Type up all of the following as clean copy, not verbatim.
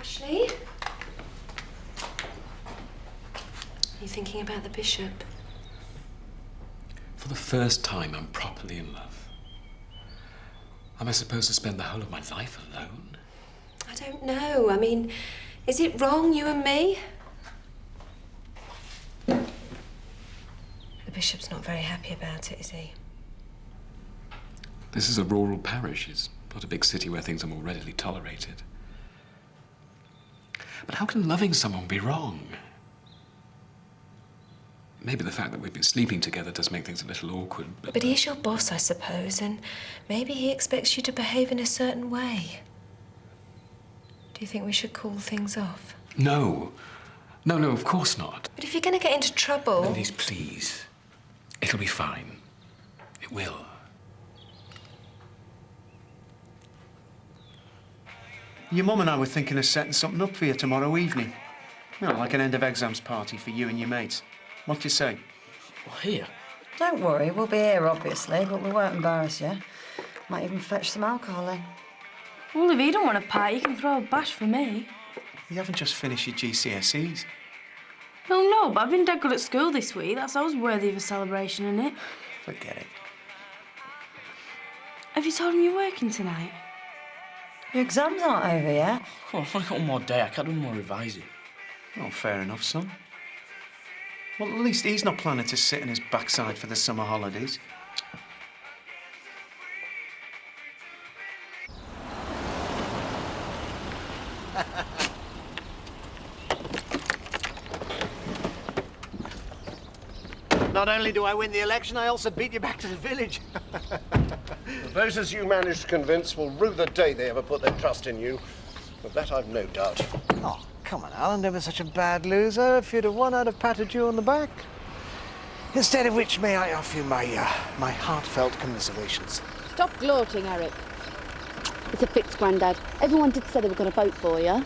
Ashley? Are you thinking about the bishop? For the first time, I'm properly in love. Am I supposed to spend the whole of my life alone? I don't know. I mean, is it wrong, you and me? The bishop's not very happy about it, is he? This is a rural parish. It's not a big city where things are more readily tolerated. But how can loving someone be wrong? Maybe the fact that we've been sleeping together does make things a little awkward, but... But he's your boss, I suppose, and maybe he expects you to behave in a certain way. Do you think we should call things off? No. No, of course not. But if you're going to get into trouble... Elise, please. It'll be fine. It will. Your mum and I were thinking of setting something up for you tomorrow evening. You know, like an end-of-exams party for you and your mates. What do you say? Well, here? Don't worry, we'll be here, obviously, but we won't embarrass you. Might even fetch some alcohol in. Well, if you don't want a party, you can throw a bash for me. You haven't just finished your GCSEs. Well, no, but I've been dead good at school this week. That's always worthy of a celebration, isn't it? Forget it. Have you told him you're working tonight? Your exams aren't over yet. Oh, I've only got one more day. I can't do any more revising. Oh, fair enough, son. Well, at least he's not planning to sit in his backside for the summer holidays. Not only do I win the election, I also beat you back to the village. The voters you managed to convince will rue the day they ever put their trust in you. Of that I've no doubt. Oh, come on, Alan, never such a bad loser. If you'd have won, I'd have patted you on the back. Instead of which, may I offer you my heartfelt commiserations. Stop gloating, Eric. It's a fix, Grandad. Everyone did say they were going to vote for you.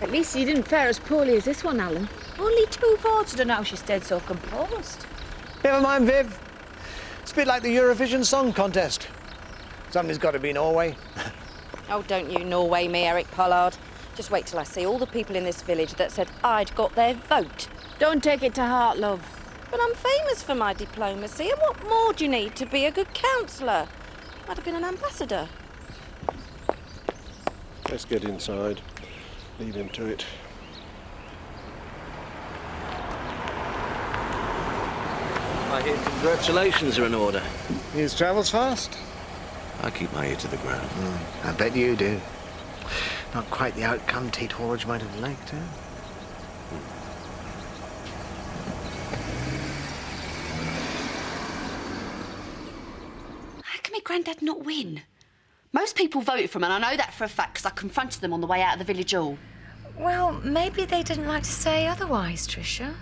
At least you didn't fare as poorly as this one, Alan. Only 2 votes. I don't know how she stayed so composed. Never mind, Viv. It's a bit like the Eurovision Song Contest. Somebody's got to be Norway. Oh, don't you Norway me, Eric Pollard. Just wait till I see all the people in this village that said I'd got their vote. Don't take it to heart, love. But I'm famous for my diplomacy, and what more do you need to be a good counsellor? I'd have been an ambassador. Let's get inside. Lead him to it. I hear congratulations are in order. News travels fast. I keep my ear to the ground. I bet you do. Not quite the outcome Tate Horridge might have liked, eh? How can my granddad not win? Most people voted for him, and I know that for a fact because I confronted them on the way out of the village hall. Well, maybe they didn't like to say otherwise, Tricia.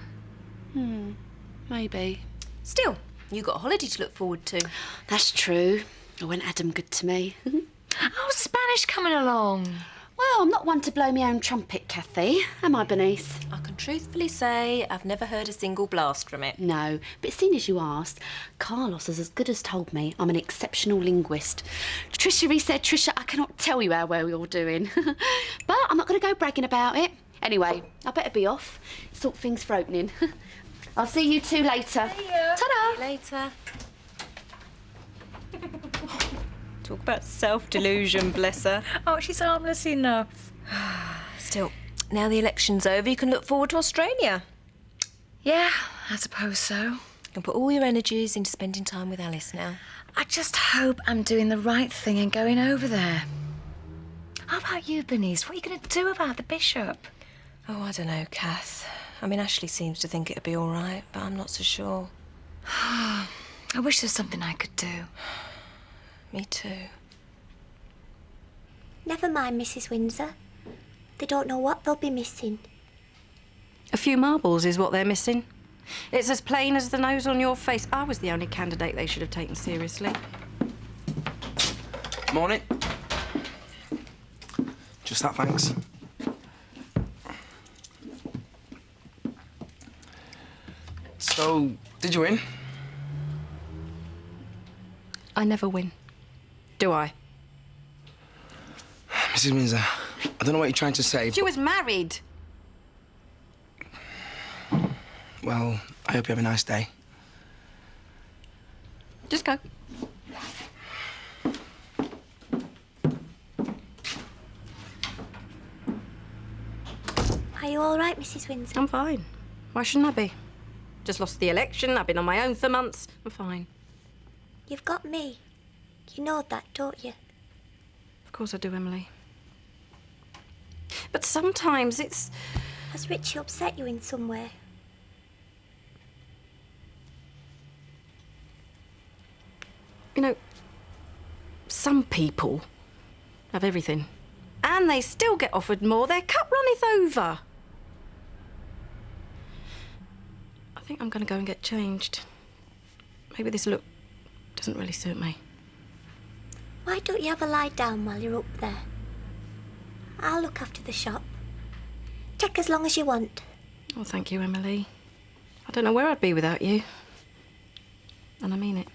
Maybe. Still, you got a holiday to look forward to. That's true. I went Adam good to me. Oh, Spanish coming along. Well, I'm not one to blow my own trumpet, Kathy. Am I, Bernice? I can truthfully say I've never heard a single blast from it. No, but seeing as you asked, Carlos has as good as told me I'm an exceptional linguist. Tricia, he said, Tricia, I cannot tell you how well you're doing. But I'm not going to go bragging about it. Anyway, I better be off. Sort things for opening. I'll see you two later. See you. Ta-da! See you later. Talk about self-delusion, bless her. Oh, she's harmless enough. Still, now the election's over, you can look forward to Australia. Yeah, I suppose so. You can put all your energies into spending time with Alice now. I just hope I'm doing the right thing and going over there. How about you, Bernice? What are you going to do about the bishop? Oh, I don't know, Kath. I mean, Ashley seems to think it'd be all right, but I'm not so sure. I wish there was something I could do. Me too. Never mind, Mrs. Windsor. They don't know what they'll be missing. A few marbles is what they're missing. It's as plain as the nose on your face. I was the only candidate they should have taken seriously. Morning. Just that, thanks. So, did you win? I never win. Do I? Mrs. Windsor, I don't know what you're trying to say. She was married. Well, I hope you have a nice day. Just go. Are you all right, Mrs. Windsor? I'm fine. Why shouldn't I be? Just lost the election. I've been on my own for months. I'm fine. You've got me. You know that, don't you? Of course I do, Emily. But sometimes it's... Has Richie upset you in some way? You know, some people have everything. And they still get offered more. Their cup runneth over. I think I'm going to go and get changed. Maybe this look doesn't really suit me. Why don't you have a lie down while you're up there? I'll look after the shop. Take as long as you want. Oh, thank you, Emily. I don't know where I'd be without you. And I mean it.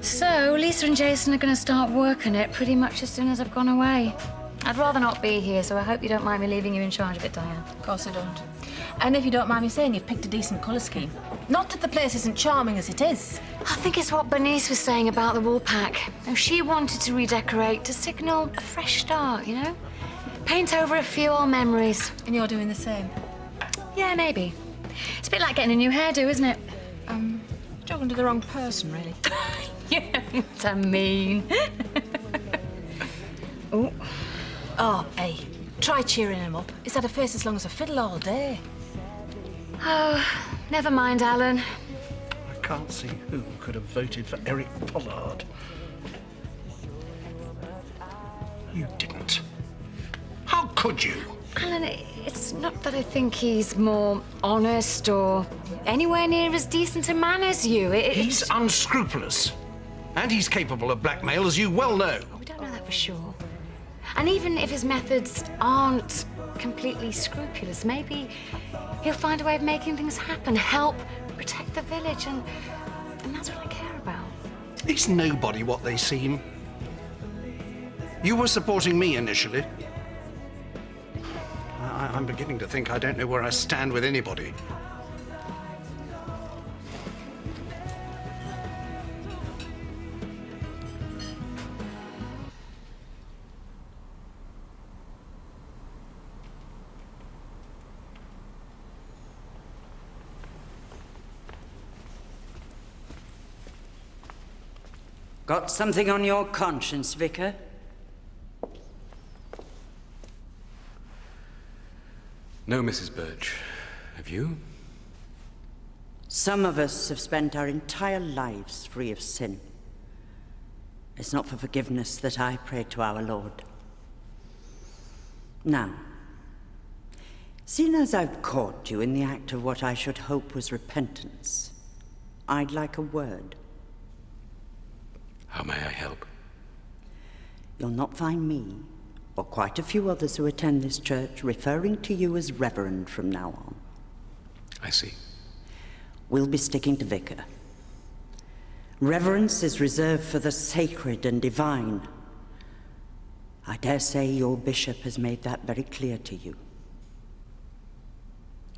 So, Lisa and Jason are going to start working it pretty much as soon as I've gone away. I'd rather not be here, so I hope you don't mind me leaving you in charge of it, Diane. Of course I don't. And if you don't mind me saying, you've picked a decent colour scheme. Not that the place isn't charming as it is. I think it's what Bernice was saying about the wool pack. Now, she wanted to redecorate to signal a fresh start, you know? Paint over a few old memories. And you're doing the same? Yeah, maybe. It's a bit like getting a new hairdo, isn't it? Talking to the wrong person, really. Yeah, what I mean. Oh. Oh, hey, try cheering him up. He's had a face as long as a fiddle all day. Oh, never mind, Alan. I can't see who could have voted for Eric Pollard. You didn't. How could you? Alan, it's not that I think he's more honest or anywhere near as decent a man as you. He's unscrupulous. And he's capable of blackmail, as you well know. We don't know that for sure. And even if his methods aren't completely scrupulous, maybe he'll find a way of making things happen, help protect the village, and that's what I care about. Is nobody what they seem? You were supporting me initially. I'm beginning to think I don't know where I stand with anybody. Got something on your conscience, Vicar? No, Mrs. Birch. Have you? Some of us have spent our entire lives free of sin. It's not for forgiveness that I pray to our Lord. Now, seeing as I've caught you in the act of what I should hope was repentance, I'd like a word. How may I help? You'll not find me, or quite a few others who attend this church, referring to you as Reverend from now on. I see. We'll be sticking to Vicar. Reverence is reserved for the sacred and divine. I dare say your bishop has made that very clear to you.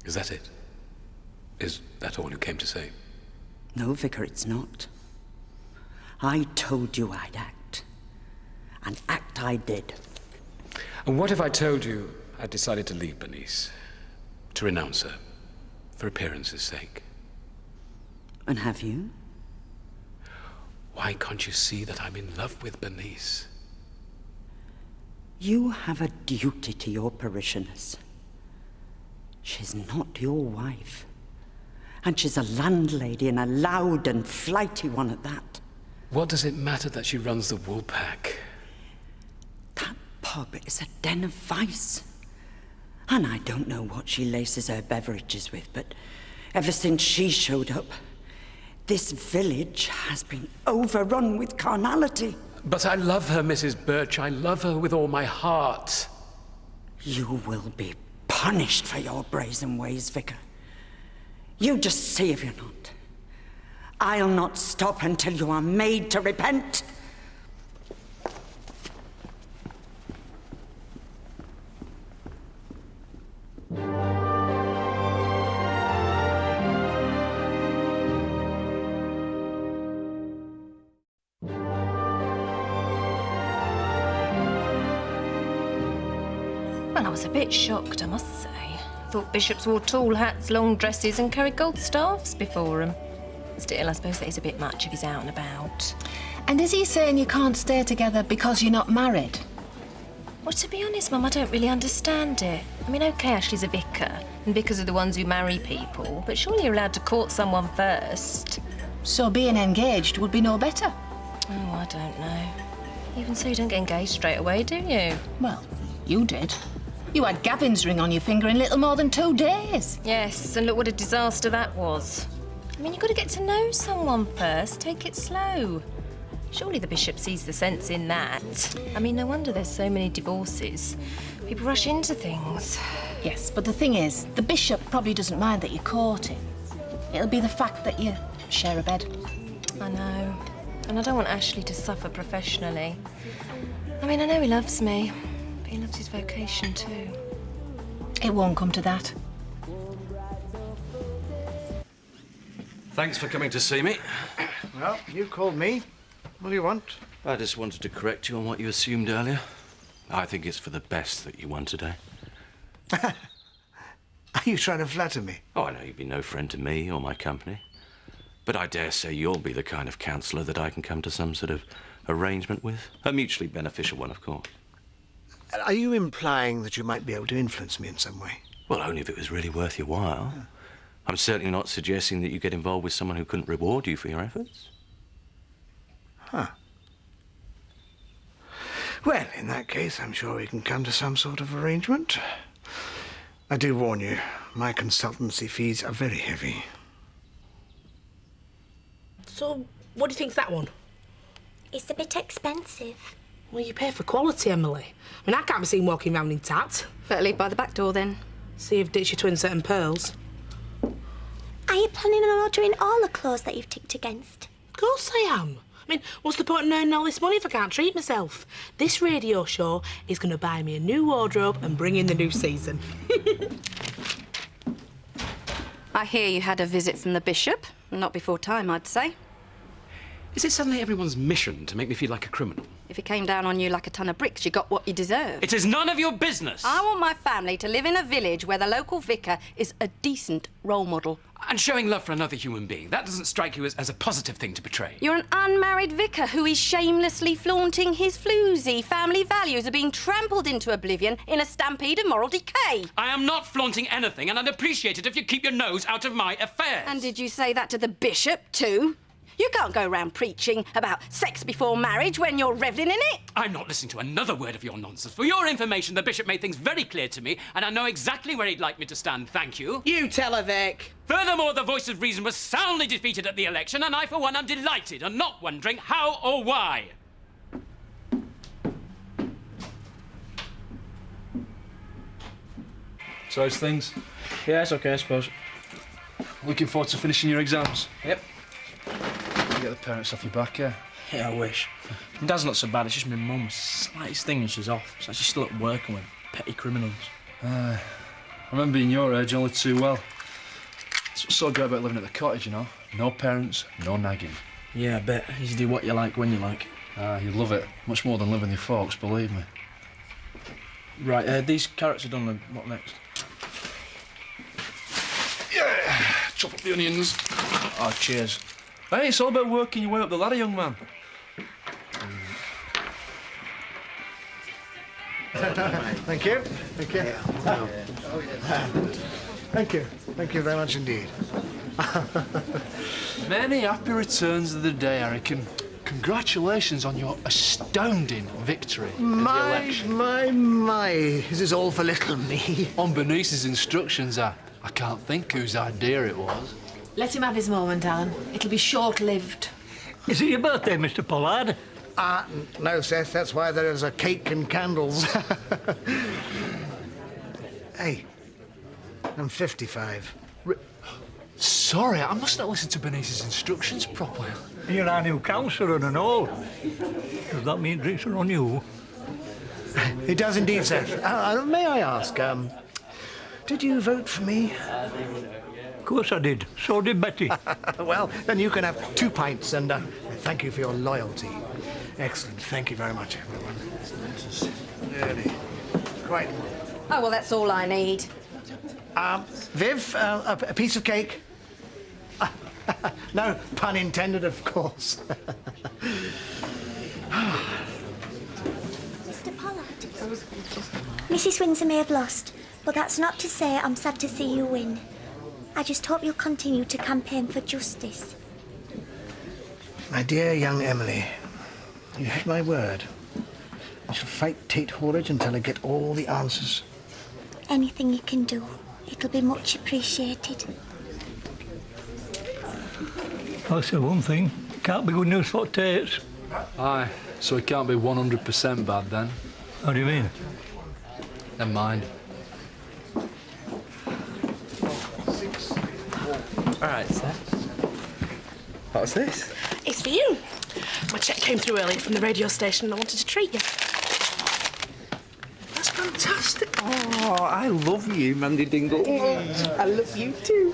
Is that it? Is that all you came to say? No, Vicar, it's not. I told you I'd act. And act I did. And what if I told you I'd decided to leave Bernice? To renounce her? For appearance's sake? And have you? Why can't you see that I'm in love with Bernice? You have a duty to your parishioners. She's not your wife. And she's a landlady, and a loud and flighty one at that. What does it matter that she runs the wool pack? That pub is a den of vice. And I don't know what she laces her beverages with, but ever since she showed up, this village has been overrun with carnality. But I love her, Mrs. Birch. I love her with all my heart. You will be punished for your brazen ways, Vicar. You just see if you're not. I'll not stop until you are made to repent. Well, I was a bit shocked, I must say. Thought bishops wore tall hats, long dresses and carried gold staffs before them. Still, I suppose that is a bit much if he's out and about. And is he saying you can't stay together because you're not married? Well, to be honest, Mum, I don't really understand it. I mean, OK, Ashley's a vicar, and vicars are the ones who marry people, but surely you're allowed to court someone first. So being engaged would be no better? Oh, I don't know. Even so, you don't get engaged straight away, do you? Well, you did. You had Gavin's ring on your finger in little more than 2 days. Yes, and look what a disaster that was. I mean, you've got to get to know someone first. Take it slow. Surely the bishop sees the sense in that. I mean, no wonder there's so many divorces. People rush into things. Yes, but the thing is, the bishop probably doesn't mind that you're courting. It'll be the fact that you share a bed. I know. And I don't want Ashley to suffer professionally. I mean, I know he loves me, but he loves his vocation too. It won't come to that. Thanks for coming to see me. Well, you called me. What do you want? I just wanted to correct you on what you assumed earlier. I think it's for the best that you won today. Are you trying to flatter me? Oh, I know you'd be no friend to me or my company. But I dare say you'll be the kind of counsellor that I can come to some sort of arrangement with. A mutually beneficial one, of course. Are you implying that you might be able to influence me in some way? Well, only if it was really worth your while. Yeah. I'm certainly not suggesting that you get involved with someone who couldn't reward you for your efforts. Huh. Well, in that case, I'm sure we can come to some sort of arrangement. I do warn you, my consultancy fees are very heavy. So, what do you think's that one? It's a bit expensive. Well, you pay for quality, Emily. I mean, I can't be seen walking round in tat. Better leave by the back door, then. See if ditch your twin set and pearls. Are you planning on ordering all the clothes that you've ticked against? Of course I am. I mean, what's the point in earning all this money if I can't treat myself? This radio show is going to buy me a new wardrobe and bring in the new season. I hear you had a visit from the bishop. Not before time, I'd say. Is it suddenly everyone's mission to make me feel like a criminal? If he came down on you like a ton of bricks, you got what you deserved. It is none of your business. I want my family to live in a village where the local vicar is a decent role model. And showing love for another human being, that doesn't strike you as a positive thing to portray. You're an unmarried vicar who is shamelessly flaunting his floozy family values are being trampled into oblivion in a stampede of moral decay. I am not flaunting anything, and I'd appreciate it if you keep your nose out of my affairs. And did you say that to the bishop, too? You can't go around preaching about sex before marriage when you're revelling in it. I'm not listening to another word of your nonsense. For your information, the bishop made things very clear to me, and I know exactly where he'd like me to stand, thank you. You tell her, Vic. Furthermore, the voice of reason was soundly defeated at the election, and I, for one, am delighted and not wondering how or why. So how's things? Yeah, it's okay, I suppose. Looking forward to finishing your exams? Yep. You get the parents off your back, yeah? Yeah, I wish. My dad's not so bad, it's just my mum. Slightest thing and she's off. So she's still at working with petty criminals. I remember being your age only too well. That's what's so great about living at the cottage, you know? No parents, no nagging. Yeah, I bet. You just do what you like when you like. You love it. Much more than living with your folks, believe me. Right, these carrots are done. What next? Yeah! Chop up the onions. Oh, cheers. Hey, it's all about working your way up the ladder, young man. Thank you. Thank you. Thank you. Thank you very much indeed. Many happy returns of the day, Eric, and congratulations on your astounding victory in the election. My, this is all for little me. On Bernice's instructions, I can't think whose idea it was. Let him have his moment, Alan. It'll be short-lived. Is it your birthday, Mr. Pollard? No, Seth, that's why there is a cake and candles. Hey, I'm 55. Sorry, I must not listen to Bernice's instructions properly. You're our new counsellor and all. Does that mean drinks are on you? It does indeed, sir. May I ask, did you vote for me? Of course I did. So did Betty. Well, then you can have 2 pints, and thank you for your loyalty. Excellent. Thank you very much, everyone. Really, quite. Oh, well, that's all I need. Viv, a piece of cake? No pun intended, of course. Mr. Pollard, Mrs. Windsor may have lost, but that's not to say I'm sad to see you win. I just hope you'll continue to campaign for justice. My dear young Emily, you had my word. I shall fight Tate Horridge until I get all the answers. Anything you can do, it'll be much appreciated. I'll say one thing. Can't be good news for Tates. Aye, so it can't be 100% bad then. How do you mean? Never mind. All right, sir. What's this? It's for you. My cheque came through early from the radio station and I wanted to treat you. That's fantastic. Oh, I love you, Mandy Dingle. I love you too.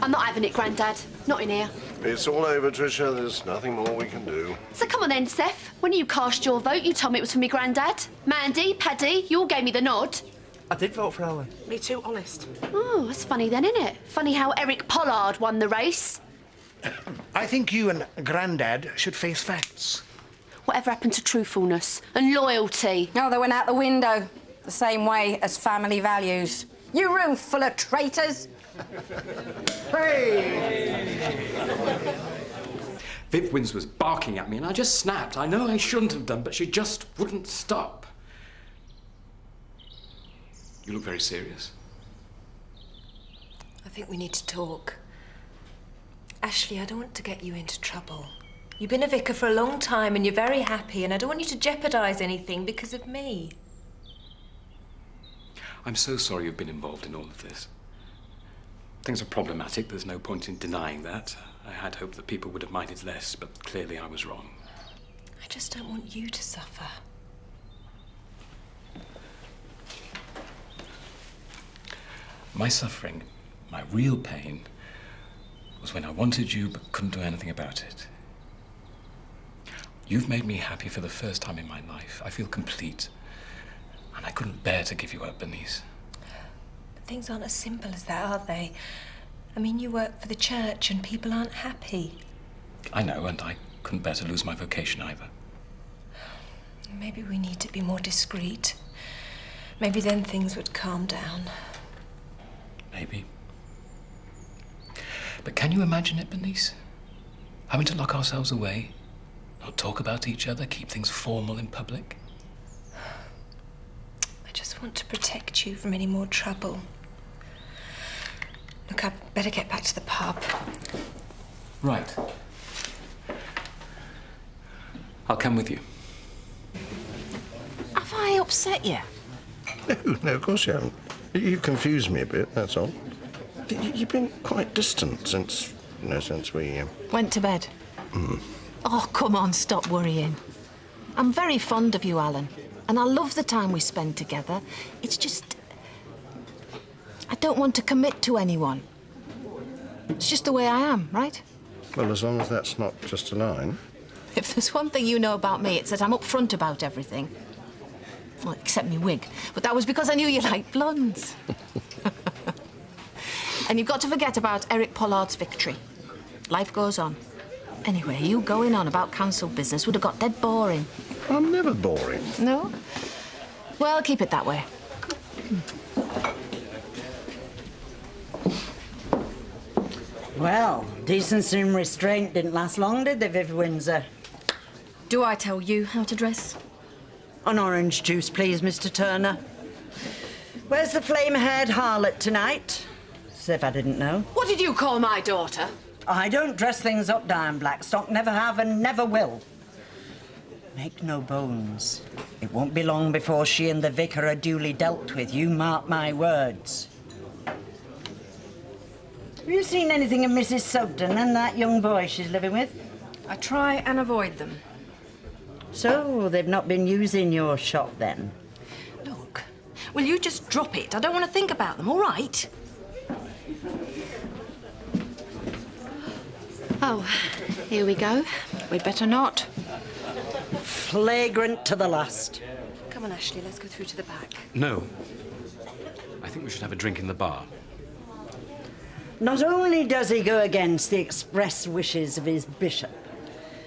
I'm not having it, Grandad. Not in here. It's all over, Tricia. There's nothing more we can do. So come on then, Seth. When you cast your vote, you told me it was for me Grandad. Mandy, Paddy, you all gave me the nod. I did vote for Alan. Me too, honest. Oh, that's funny then, isn't it? Funny how Eric Pollard won the race. I think you and Grandad should face facts. Whatever happened to truthfulness and loyalty? Oh, they went out the window. The same way as family values. You room full of traitors. Viv Windsor was barking at me and I just snapped. I know I shouldn't have done, but she just wouldn't stop. You look very serious. I think we need to talk. Ashley, I don't want to get you into trouble. You've been a vicar for a long time and you're very happy, and I don't want you to jeopardise anything because of me. I'm so sorry you've been involved in all of this. Things are problematic, there's no point in denying that. I had hoped that people would have minded less, but clearly I was wrong. I just don't want you to suffer. My suffering, my real pain, was when I wanted you but couldn't do anything about it. You've made me happy for the first time in my life. I feel complete. And I couldn't bear to give you up, Bernice. But things aren't as simple as that, are they? I mean, you work for the church and people aren't happy. I know, and I couldn't bear to lose my vocation either. Maybe we need to be more discreet. Maybe then things would calm down. Maybe. But can you imagine it, Bernice? Having to lock ourselves away, not talk about each other, keep things formal in public? I just want to protect you from any more trouble. Look, I'd better get back to the pub. Right. I'll come with you. Have I upset you? No, of course you haven't. You confused me a bit, that's all. You've been quite distant since we... Went to bed. Oh, come on, stop worrying. I'm very fond of you, Alan, and I love the time we spend together. It's just... I don't want to commit to anyone. It's just the way I am, right? Well, as long as that's not just a line. If there's one thing you know about me, it's that I'm upfront about everything. Well, except me wig. But that was because I knew you liked blondes. And you've got to forget about Eric Pollard's victory. Life goes on. Anyway, you going on about council business would have got dead boring. I'm never boring. No? Well, keep it that way. Well, decency and restraint didn't last long, did they, Viv Windsor? Do I tell you how to dress? An orange juice, please, Mr. Turner. Where's the flame-haired harlot tonight? As if I didn't know. What did you call my daughter? I don't dress things up, Diane Blackstock. Never have and never will. Make no bones. It won't be long before she and the vicar are duly dealt with. You mark my words. Have you seen anything of Mrs. Sugden and that young boy she's living with? I try and avoid them. So, they've not been using your shop then? Look, will you just drop it? I don't want to think about them, all right? Oh, here we go. We'd better not. Flagrant to the last. Come on, Ashley, let's go through to the back. No. I think we should have a drink in the bar. Not only does he go against the express wishes of his bishop,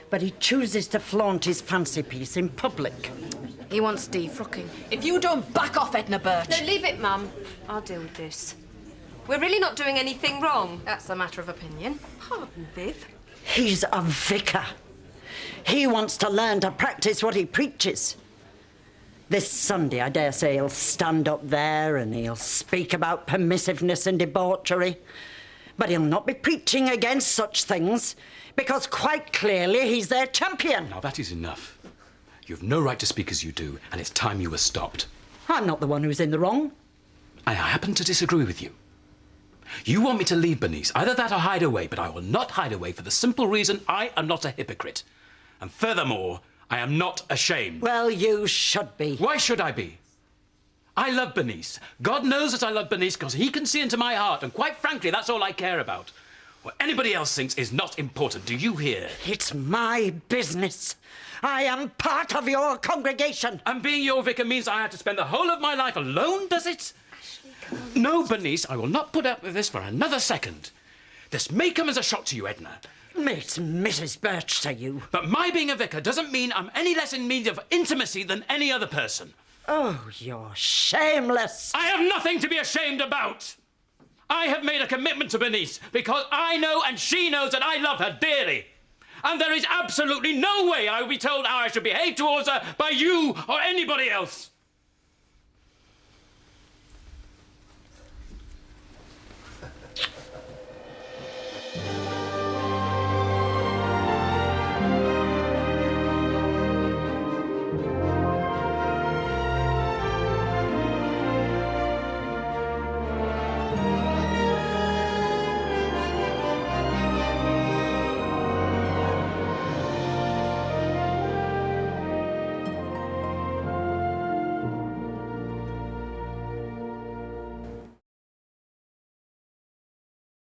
but he chooses to flaunt his fancy piece in public. He wants defrocking. If you don't back off, Edna Birch. No, leave it, Mum. I'll deal with this. We're really not doing anything wrong. That's a matter of opinion. Pardon, Viv. He's a vicar. He wants to learn to practice what he preaches. This Sunday, I dare say he'll stand up there and he'll speak about permissiveness and debauchery. But he'll not be preaching against such things, because quite clearly he's their champion. Now, that is enough. You've no right to speak as you do, and it's time you were stopped. I'm not the one who's in the wrong. I happen to disagree with you. You want me to leave Bernice, either that or hide away, but I will not hide away for the simple reason I am not a hypocrite. And furthermore, I am not ashamed. Well, you should be. Why should I be? I love Bernice. God knows that I love Bernice because he can see into my heart, and quite frankly, that's all I care about. What anybody else thinks is not important. Do you hear? It's my business. I am part of your congregation. And being your vicar means I have to spend the whole of my life alone, does it? No, Bernice, I will not put up with this for another second. This may come as a shock to you, Edna. It's Mrs. Birch to you. But my being a vicar doesn't mean I'm any less in need of intimacy than any other person. Oh, you're shameless. I have nothing to be ashamed about. I have made a commitment to Bernice because I know and she knows that I love her dearly. And there is absolutely no way I will be told how I should behave towards her by you or anybody else.